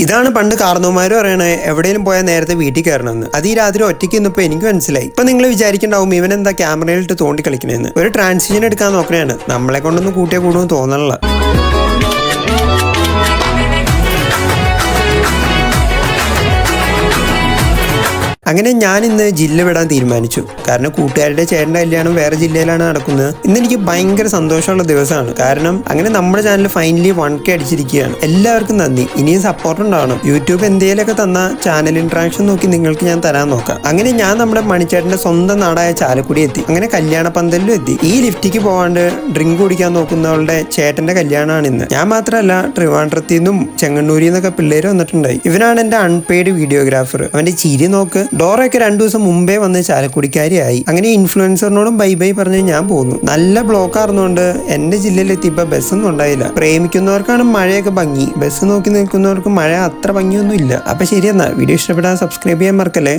ഇതാണ് പണ്ട് കാർന്നോമാര് പറയണേ എവിടെയും പോയാൽ നേരത്തെ വീട്ടിൽ കയറണമെന്ന്. അത് ഈ രാത്രി ഒറ്റയ്ക്ക് ഇന്നിപ്പോ എനിക്ക് മനസ്സിലായി. ഇപ്പൊ നിങ്ങൾ വിചാരിക്കണ്ടാവും ഇവൻ എന്താ ക്യാമറയിലിട്ട് തോണ്ടി കളിക്കണേന്ന്. ഒരു ട്രാൻസിഷൻ എടുക്കാൻ നോക്കണേണ്. നമ്മളെ കൊണ്ടൊന്നും കൂട്ടിയാ കൂടുമെന്ന് തോന്നണില്ല. അങ്ങനെ ഞാൻ ഇന്ന് ജില്ല വിടാൻ തീരുമാനിച്ചു. കാരണം കൂട്ടുകാരുടെ ചേട്ടൻ്റെ കല്യാണം വേറെ ജില്ലയിലാണ് നടക്കുന്നത്. ഇന്ന് എനിക്ക് ഭയങ്കര സന്തോഷമുള്ള ദിവസമാണ്. കാരണം അങ്ങനെ നമ്മുടെ ചാനൽ ഫൈനലി 1K അടിച്ചിരിക്കുകയാണ്. എല്ലാവർക്കും നന്ദി. ഇനിയും സപ്പോർട്ട് ഉണ്ടാവണം. യൂട്യൂബ് എന്തെങ്കിലുമൊക്കെ തന്ന ചാനൽ ഇന്ററാക്ഷൻ നോക്കി നിങ്ങൾക്ക് ഞാൻ തരാൻ നോക്കാം. അങ്ങനെ ഞാൻ നമ്മുടെ മണിച്ചേട്ടന്റെ സ്വന്തം നാടായ ചാലക്കുടി എത്തി. അങ്ങനെ കല്യാണ പന്തലിലും എത്തി. ഈ ലിഫ്റ്റിക്ക് പോകാണ്ട് ഡ്രിങ്ക് കുടിക്കാൻ നോക്കുന്നവളുടെ ചേട്ടന്റെ കല്യാണമാണ് ഇന്ന്. ഞാൻ മാത്രമല്ല, ട്രിവാൻഡ്രത്തിൽ നിന്നും ചെങ്ങന്നൂരിൽ നിന്നൊക്കെ പിള്ളേര് വന്നിട്ടുണ്ടായി. ഇവനാണ് എന്റെ അൺപെയ്ഡ് വീഡിയോഗ്രാഫർ. അവന്റെ ചിരി നോക്ക്. ഡോറയൊക്കെ 2 ദിവസം മുമ്പേ വന്ന് ചാലക്കുടിക്കാരിയായി. അങ്ങനെ ഇൻഫ്ലുവൻസറിനോടും ബൈ ബൈ പറഞ്ഞ് ഞാൻ പോന്നു. നല്ല ബ്ലോക്ക് ആർന്നുകൊണ്ട് എന്റെ ജില്ലയിലെത്തിയപ്പോ ബസ്സൊന്നും ഉണ്ടായില്ല. പ്രേമിക്കുന്നവർക്കാണ് മഴയൊക്കെ ഭംഗി. ബസ് നോക്കി നിൽക്കുന്നവർക്ക് മഴ അത്ര ഭംഗിയൊന്നും ഇല്ല. അപ്പൊ ശരിയെന്നാ, വീഡിയോ ഇഷ്ടപ്പെട്ടാൽ സബ്സ്ക്രൈബ് ചെയ്യാൻ മറക്കല്ലേ.